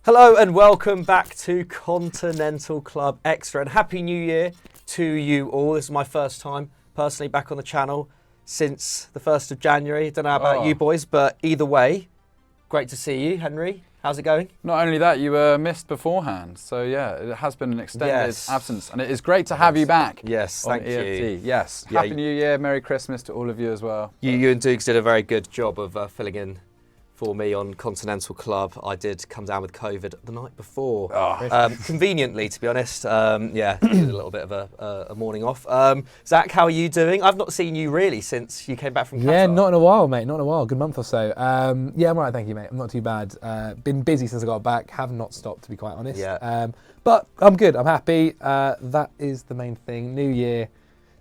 Hello and welcome back to Continental Club Xtra, and Happy New Year to you all. This is my first time personally back on the channel since the 1st of January. Don't know about you boys, but either way, great to see you. Henry, how's it going? Not only that, you were missed beforehand. So yeah, it has been an extended absence, and it is great to have you back. Yes, thank you. Yes, Happy New Year, Merry Christmas to all of you as well. You and Dukes did a very good job of filling in for me on Continental Club. I did come down with COVID the night before. Conveniently, to be honest. Yeah, did a little bit of a morning off. Zach, how are you doing? I've not seen you really since you came back from Qatar. Yeah, not in a while, mate. Not in a while. Good month or so. Yeah, I'm all right, thank you, mate. I'm not too bad. Been busy since I got back. Have not stopped, to be quite honest. Yeah. But I'm good. I'm happy. That is the main thing. New year.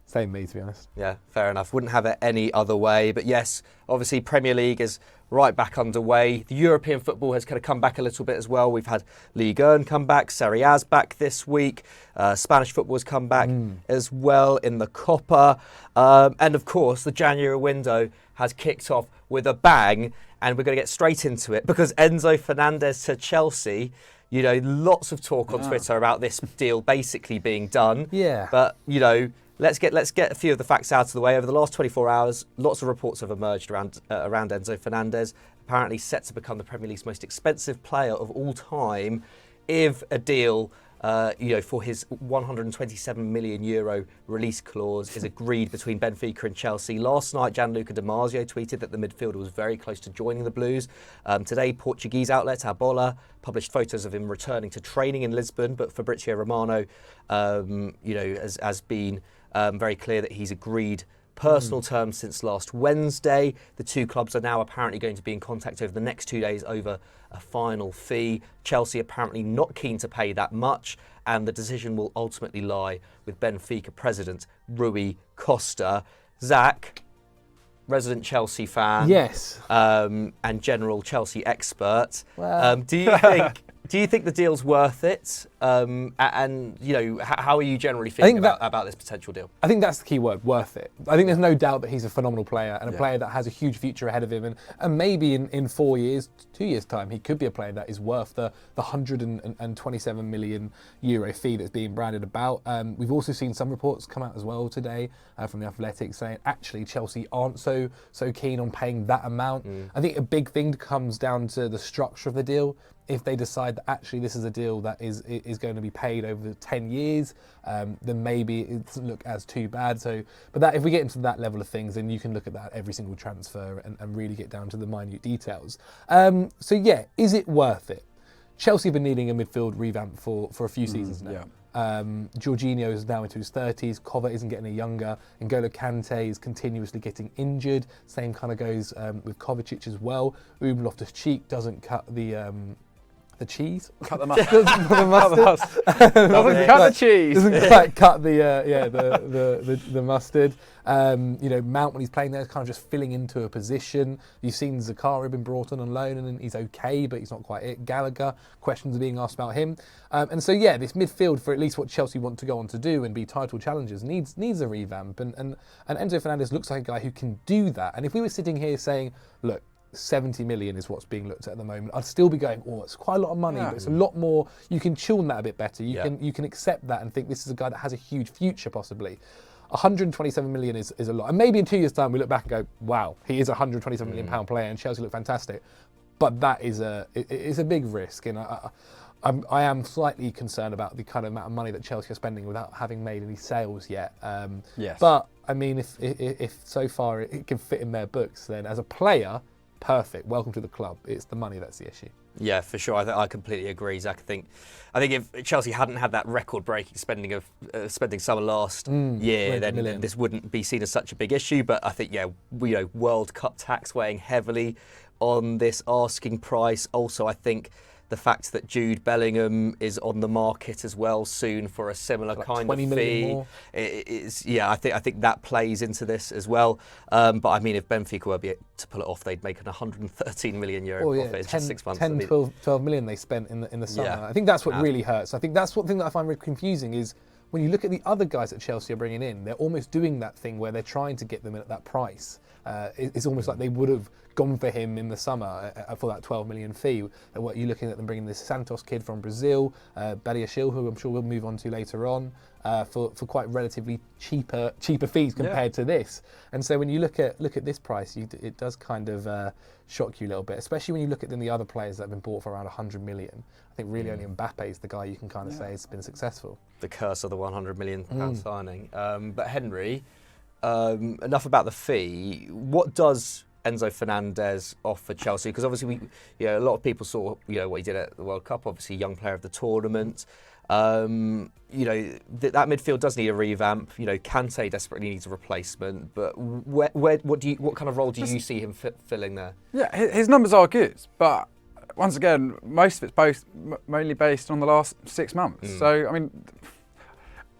Same me, to be honest. Yeah, fair enough. Wouldn't have it any other way. But yes, obviously Premier League is right back underway. The European football has kind of come back a little bit as well. We've had Ligue 1 come back, Serie A's back this week. Spanish football has come back as well in the Copa. And of course, the January window has kicked off with a bang. And we're going to get straight into it because Enzo Fernandez to Chelsea. You know, lots of talk on Twitter about this deal basically being done. Yeah. But, you know, Let's get a few of the facts out of the way. Over the last 24 hours, lots of reports have emerged around Enzo Fernandez, apparently set to become the Premier League's most expensive player of all time if a deal for his €127 million release clause is agreed between Benfica and Chelsea. Last night, Gianluca Di Marzio tweeted that the midfielder was very close to joining the Blues. Today, Portuguese outlet A Bola published photos of him returning to training in Lisbon, but Fabrizio Romano, has been very clear that he's agreed personal terms since last Wednesday. The two clubs are now apparently going to be in contact over the next 2 days over a final fee. Chelsea apparently not keen to pay that much, and the decision will ultimately lie with Benfica president Rui Costa. Zach, resident Chelsea fan, yes, and general Chelsea expert. Well. Do you think the deal's worth it? And you know, how are you generally feeling about this potential deal? I think that's the key word, worth it. I think there's no doubt that he's a phenomenal player and a player that has a huge future ahead of him. And maybe in 4 years, 2 years' time, he could be a player that is worth the €127 million fee that's being branded about. We've also seen some reports come out as well today from the Athletic saying actually Chelsea aren't so keen on paying that amount. I think a big thing comes down to the structure of the deal. If they decide that actually this is a deal that is going to be paid over 10 years, then maybe it doesn't look as too bad. But if we get into that level of things, then you can look at that every single transfer and really get down to the minute details. Is it worth it? Chelsea have been needing a midfield revamp for a few seasons now. Jorginho is now into his 30s. Kova isn't getting any younger. N'Golo Kante is continuously getting injured. Same kind of goes with Kovacic as well. Loftus-Cheek doesn't cut the cheese. Cut the mustard. Doesn't cut the cheese. Doesn't quite cut the mustard. Mount, when he's playing there, is kind of just filling into a position. You've seen Zakaria been brought on loan and he's okay, but he's not quite it. Gallagher, questions are being asked about him. This midfield, for at least what Chelsea want to go on to do and be title challengers, needs a revamp. And Enzo Fernandez looks like a guy who can do that. And if we were sitting here saying, look, 70 million is what's being looked at the moment, I'd still be going, it's quite a lot of money, but it's a lot more. You can tune that a bit better. You can accept that and think this is a guy that has a huge future possibly. 127 million is a lot. And maybe in 2 years' time we look back and go, wow, he is a £127 million player and Chelsea look fantastic. But that is it's a big risk. And I am slightly concerned about the kind of amount of money that Chelsea are spending without having made any sales yet. Yes. But I mean, if so far it can fit in their books, then as a player, perfect. Welcome to the club. It's the money that's the issue. Yeah, for sure. I completely agree, Zach. I think if Chelsea hadn't had that record-breaking spending summer last year, then this wouldn't be seen as such a big issue. But I think, World Cup tax weighing heavily on this asking price. Also, I think the fact that Jude Bellingham is on the market as well soon for a similar kind of fee. More. I think that plays into this as well. But I mean, if Benfica were to pull it off, they'd make an €113 million profit. It's just 6 months. 12 million they spent in the summer. Yeah. I think that's what really hurts. I think that's one thing that I find really confusing is when you look at the other guys that Chelsea are bringing in, they're almost doing that thing where they're trying to get them in at that price. It's almost like they would have gone for him in the summer for that 12 million fee. What you're looking at them bringing this Santos kid from Brazil, Badiashile, who I'm sure we'll move on to later on, for quite relatively cheaper fees compared to this. And so when you look at this price, it does kind of shock you a little bit, especially when you look at the other players that have been bought for around 100 million. I think really only Mbappe is the guy you can kind of say has been successful. The curse of the 100 million pound signing. But Henry, enough about the fee. What does Enzo Fernandez offer Chelsea? Because obviously a lot of people saw what he did at the World Cup. Obviously, young player of the tournament. That midfield does need a revamp. Kante desperately needs a replacement. But what kind of role do you see him filling there? Yeah, his numbers are good, but once again, most of it's mainly based on the last 6 months. So I mean,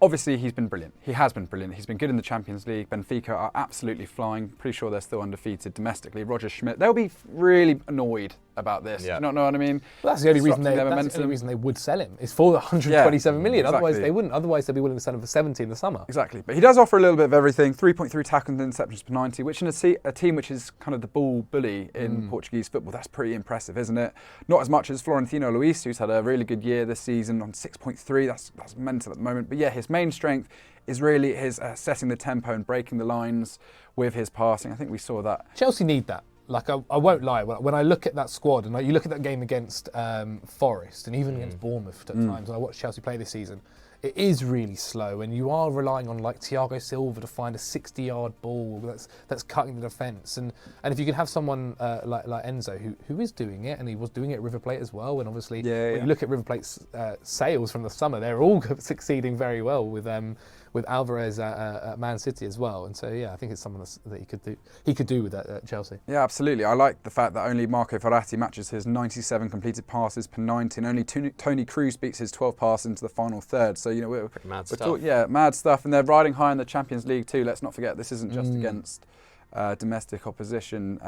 obviously he's been brilliant. He has been brilliant. He's been good in the Champions League. Benfica are absolutely flying. Pretty sure they're still undefeated domestically. Roger Schmidt, they'll be really annoyed about this. Yeah. You know what I mean? Well, that's the only reason they would sell him. Is for the 127 million. Exactly. Otherwise they wouldn't. Otherwise they'd be willing to sell him for 70 in the summer. Exactly. But he does offer a little bit of everything. 3.3 tackles and interceptions per 90, which in a team which is kind of the ball bully in Portuguese football, that's pretty impressive, isn't it? Not as much as Florentino Luis, who's had a really good year this season on 6.3. That's mental at the moment. But yeah, his main strength is really his setting the tempo and breaking the lines with his passing. I think we saw that. Chelsea need that. Like, I won't lie, when I look at that squad, and you look at that game against Forest, and even against Bournemouth at times, when I watch Chelsea play this season, it is really slow, and you are relying on like Thiago Silva to find a 60-yard ball that's cutting the defence, and if you can have someone like Enzo who is doing it, and he was doing it at River Plate as well, and obviously when you look at River Plate's sales from the summer, they're all succeeding very well with Alvarez at Man City as well, and so I think it's someone that he could do with that at Chelsea. Yeah, absolutely. I like the fact that only Marco Verratti matches his 97 completed passes per 90, and only Toni Kroos beats his 12 passes into the final third. So we're mad stuff. Mad stuff, and they're riding high in the Champions League too. Let's not forget this isn't just against domestic opposition.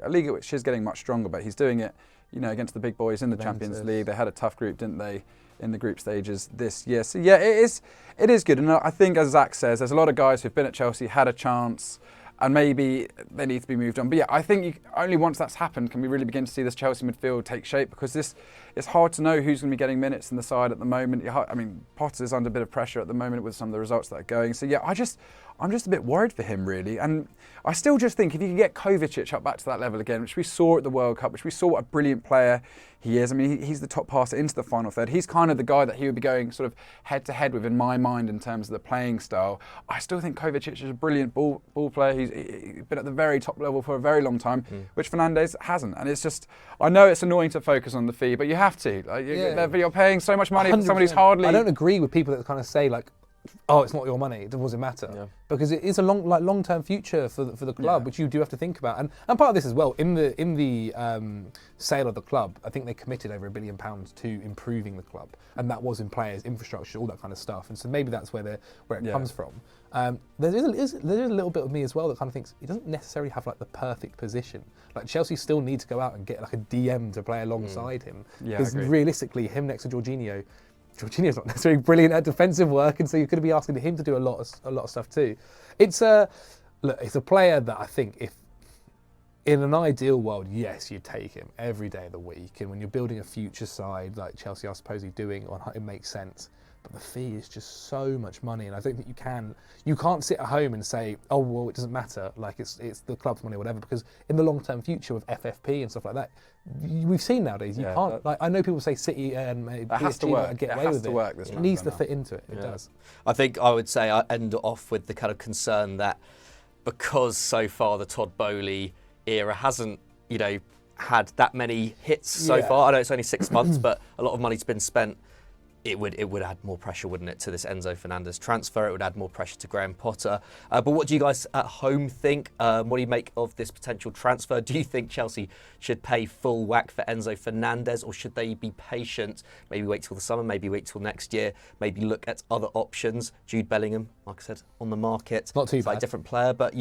A league which is getting much stronger, but he's doing it, against the big boys in the Champions League. They had a tough group, didn't they, in the group stages this year? So it is good. And I think, as Zach says, there's a lot of guys who've been at Chelsea, had a chance, and maybe they need to be moved on. But I think only once that's happened can we really begin to see this Chelsea midfield take shape, because it's hard to know who's going to be getting minutes in the side at the moment. I mean, Potter's under a bit of pressure at the moment with some of the results that are going. So I'm just a bit worried for him, really. And I still just think if you can get Kovacic up back to that level again, which we saw at the World Cup, which we saw what a brilliant player he is. I mean, he's the top passer into the final third. He's kind of the guy that he would be going sort of head-to-head with in my mind in terms of the playing style. I still think Kovacic is a brilliant ball player. He's been at the very top level for a very long time, which Fernandez hasn't. And it's just, I know it's annoying to focus on the fee, but you have to. You're paying so much money for somebody who's hardly... I don't agree with people that kind of say, like, oh, it's not your money, it doesn't matter. Because it is a long-term future for the club, which you do have to think about. And part of this as well, in the sale of the club, I think they committed over £1 billion to improving the club. And that was in players, infrastructure, all that kind of stuff. And so maybe that's where it comes from. There is a little bit of me as well that kind of thinks he doesn't necessarily have like the perfect position. Like Chelsea still need to go out and get like a DM to play alongside him. Because realistically, him next to Jorginho's not necessarily brilliant at defensive work, and so you're going to be asking him to do a lot of stuff too. It's a player that I think, if in an ideal world, yes, you'd take him every day of the week, and when you're building a future side like Chelsea are supposedly doing, it makes sense. But the fee is just so much money, and I don't think you can't sit at home and say, oh well, it doesn't matter, like it's the club's money or whatever, because in the long-term future with FFP and stuff like that, we've seen nowadays you can't. Like I know people say City and PSG get away with it. It needs to fit into it. It does. I think I would say I end off with the kind of concern that because so far the Todd Boehly era hasn't, had that many hits so far. I know it's only 6 months, but a lot of money's been spent. It would add more pressure, wouldn't it, to this Enzo Fernandez transfer? It would add more pressure to Graham Potter. But what do you guys at home think? What do you make of this potential transfer? Do you think Chelsea should pay full whack for Enzo Fernandez, or should they be patient? Maybe wait till the summer, maybe wait till next year, maybe look at other options. Jude Bellingham, like I said, on the market. Not too bad. Like a different player, but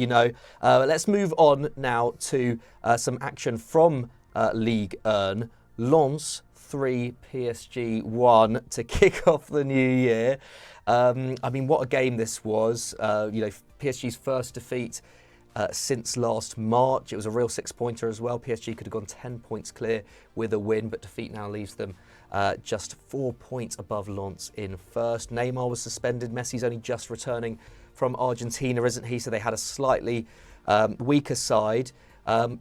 let's move on now to some action from Ligue 1. Lens 3, PSG 1 to kick off the new year. I mean, what a game this was. PSG's first defeat since last March. It was a real six-pointer as well. PSG could have gone 10 points clear with a win, but defeat now leaves them just 4 points above Lens in first. Neymar was suspended. Messi's only just returning from Argentina, isn't he? So they had a slightly weaker side.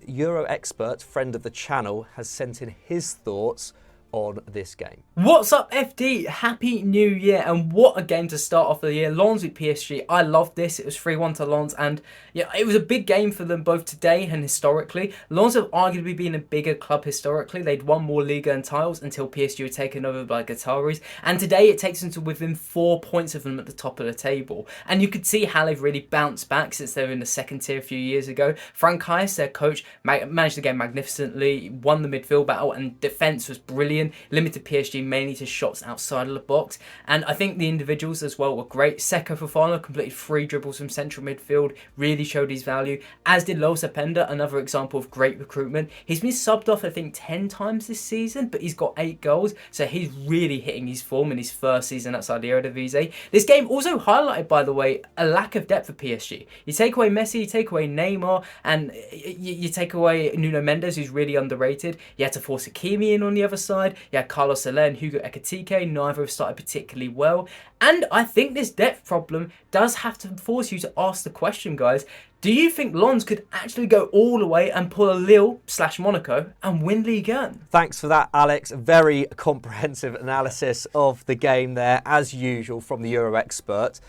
Euro expert, friend of the channel, has sent in his thoughts on this game. What's up, FD? Happy New Year, and what a game to start off the year. Lens with PSG. I loved this. It was 3-1 to Lens, and yeah, it was a big game for them both today and historically. Lens have arguably been a bigger club historically. They'd won more Liga and titles until PSG were taken over by Qataris, and today it takes them to within 4 points of them at the top of the table. And you could see how they've really bounced back since they were in the second tier a few years ago. Frank Heijs, their coach, managed the game magnificently, won the midfield battle, and defence was brilliant. Limited PSG mainly to shots outside of the box, and I think the individuals as well were great. Seko Fofana completed 3 dribbles from central midfield, really showed his value, as did Lol Sependa, another example of great recruitment. He's been subbed off I think 10 times this season, but he's got 8 goals, so he's really hitting his form in his first season outside the Eredivisie. This game also highlighted, by the way, a lack of depth for PSG. You take away Messi, you take away Neymar, and you take away Nuno Mendes, who's really underrated. You had to force Hakimi in on the other side. You had Carlos Soler and Hugo Ekitike, neither have started particularly well. And I think this depth problem does have to force you to ask the question, guys. Do you think Lens could actually go all the way and pull a Lille/Monaco and win Ligue 1? Thanks for that, Alex. Very comprehensive analysis of the game there, as usual, from the Euro expert.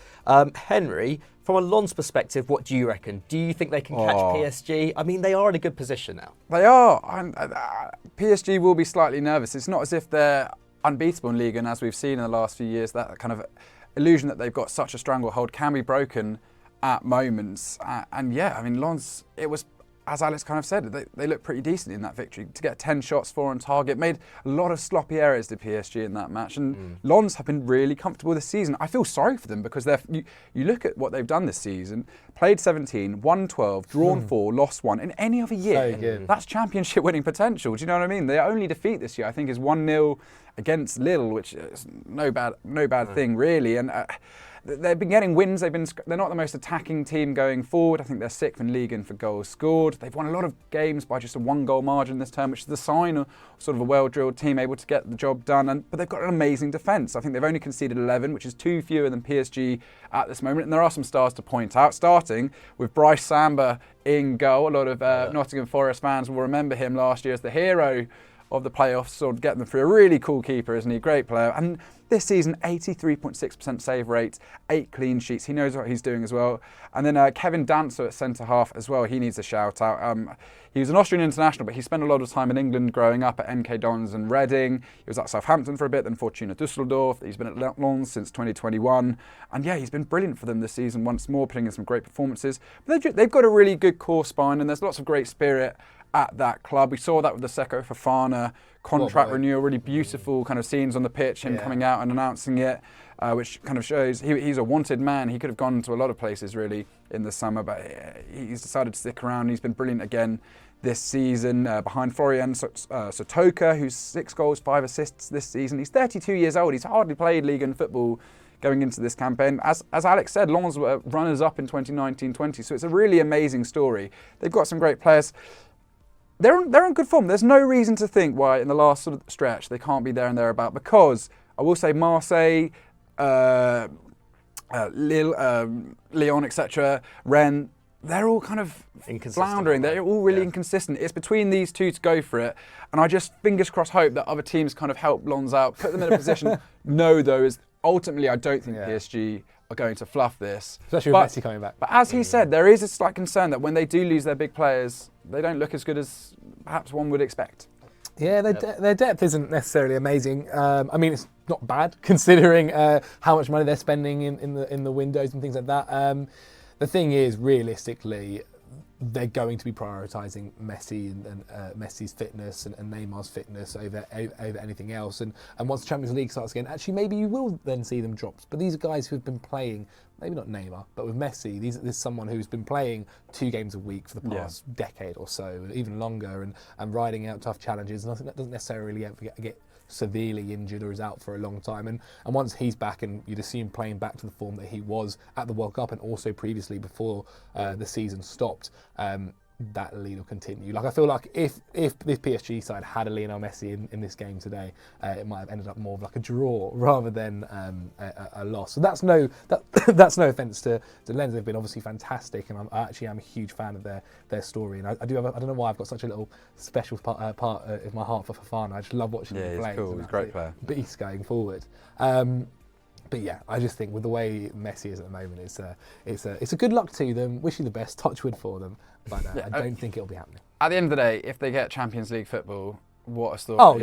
Henry, from a Lens perspective, what do you reckon? Do you think they can catch PSG? I mean, they are in a good position now. They are. PSG will be slightly nervous. It's not as if they're unbeatable in Ligue 1, as we've seen in the last few years. That kind of illusion that they've got such a stranglehold can be broken at moments. And yeah, I mean, Lens, it was, as Alex kind of said, they looked pretty decent in that victory. To get 10 shots, 4 on target, made a lot of sloppy errors to PSG in that match. And Lens have been really comfortable this season. I feel sorry for them because you look at what they've done this season, played 17, won 12, drawn 4, lost 1. In any other year, that's championship winning potential. Do you know what I mean? Their only defeat this year, I think, is 1-0 against Lille, which is no bad thing, really. And they've been getting wins. They're not the most attacking team going forward. I think they're 6th in Ligue 1 for goals scored. They've won a lot of games by just a 1-goal margin this term, which is the sign of sort of a well-drilled team able to get the job done. But they've got an amazing defence. I think they've only conceded 11, which is 2 fewer than PSG at this moment. And there are some stars to point out, starting with Bryce Samba in goal. A lot of Nottingham Forest fans will remember him last year as the hero of the playoffs, sort of getting them through. A really cool keeper, isn't he? Great player. And this season, 83.6% save rate, 8 clean sheets. He knows what he's doing as well. And then Kevin Dancer at centre-half as well. He needs a shout-out. He was an Austrian international, but he spent a lot of time in England growing up at MK Dons and Reading. He was at Southampton for a bit, then Fortuna Düsseldorf. He's been at Lens since 2021. And yeah, he's been brilliant for them this season once more, putting in some great performances. But they've got a really good core spine, and there's lots of great spirit at that club. We saw that with the Seko Fofana contract renewal, really beautiful kind of scenes on the pitch, him coming out and announcing it, which kind of shows he's a wanted man. He could have gone to a lot of places really in the summer, but he's decided to stick around. He's been brilliant again this season, behind Florian Sotoka, who's 6 goals, 5 assists this season. He's 32 years old. He's hardly played Ligue 1 football going into this campaign. As Alex said, Lens were runners-up in 2019-20, so it's a really amazing story. They've got some great players. They're in good form. There's no reason to think why in the last sort of stretch they can't be there and thereabout, because I will say Marseille, Lille, Lyon, etc., Rennes, they're all kind of floundering. They're all really inconsistent. It's between these two to go for it. And I just, fingers crossed, hope that other teams kind of help Lens out, put them in a position. No, though, is ultimately I don't think PSG are going to fluff this. Especially with Messi coming back. But as he said, there is a slight concern that when they do lose their big players, they don't look as good as perhaps one would expect. Yeah, their depth isn't necessarily amazing. I mean, it's not bad considering how much money they're spending in the windows and things like that. The thing is, realistically, they're going to be prioritising Messi and Messi's fitness and Neymar's fitness over anything else. And once the Champions League starts again, actually maybe you will then see them drop. But these are guys who have been playing, maybe not Neymar, but with Messi, this is someone who's been playing 2 games a week for the past decade or so, even longer, and riding out tough challenges. And I think that doesn't necessarily severely injured or is out for a long time. And once he's back, and you'd assume playing back to the form that he was at the World Cup and also previously before the season stopped, that lead will continue. Like, I feel like if this PSG side had a Lionel Messi in this game today, it might have ended up more of like a draw rather than a loss. So that's no offence to Lens. They've been obviously fantastic, and I actually am a huge fan of their story. And I don't know why I've got such a little special part of my heart for Fofana. I just love watching him play. He's cool. He's a great player. Beast going forward. But yeah, I just think with the way Messi is at the moment, it's a good luck to them. Wish you the best. Touch wood for them, but I don't think it'll be happening. At the end of the day, if they get Champions League football, what a story!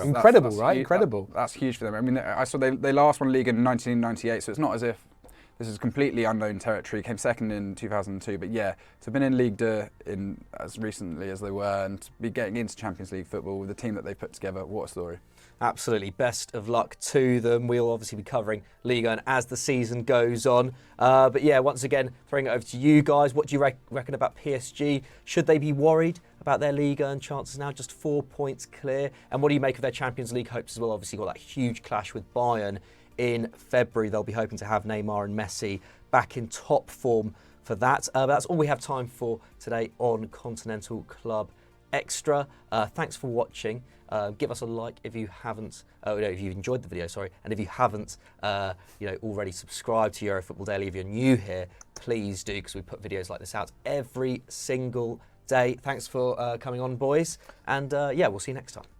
Incredible, right? Incredible. That's huge for them. I mean, I saw they last won league in 1998, so it's not as if this is completely unknown territory. Came second in 2002, but yeah, to have been in Ligue 2 in as recently as they were, and to be getting into Champions League football with the team that they put together, what a story! Absolutely, best of luck to them. We'll obviously be covering Ligue 1 as the season goes on. But yeah, once again, throwing it over to you guys. What do you reckon about PSG? Should they be worried about their Ligue 1 chances now? Just 4 points clear. And what do you make of their Champions League hopes as well? Obviously got that huge clash with Bayern in February. They'll be hoping to have Neymar and Messi back in top form for that. But that's all we have time for today on Continental Club Xtra. Thanks for watching. Give us a like if you haven't, if you've enjoyed the video, sorry, and if you haven't, already subscribed to Eurofootball Daily. If you're new here, please do, because we put videos like this out every single day. Thanks for coming on, boys, and we'll see you next time.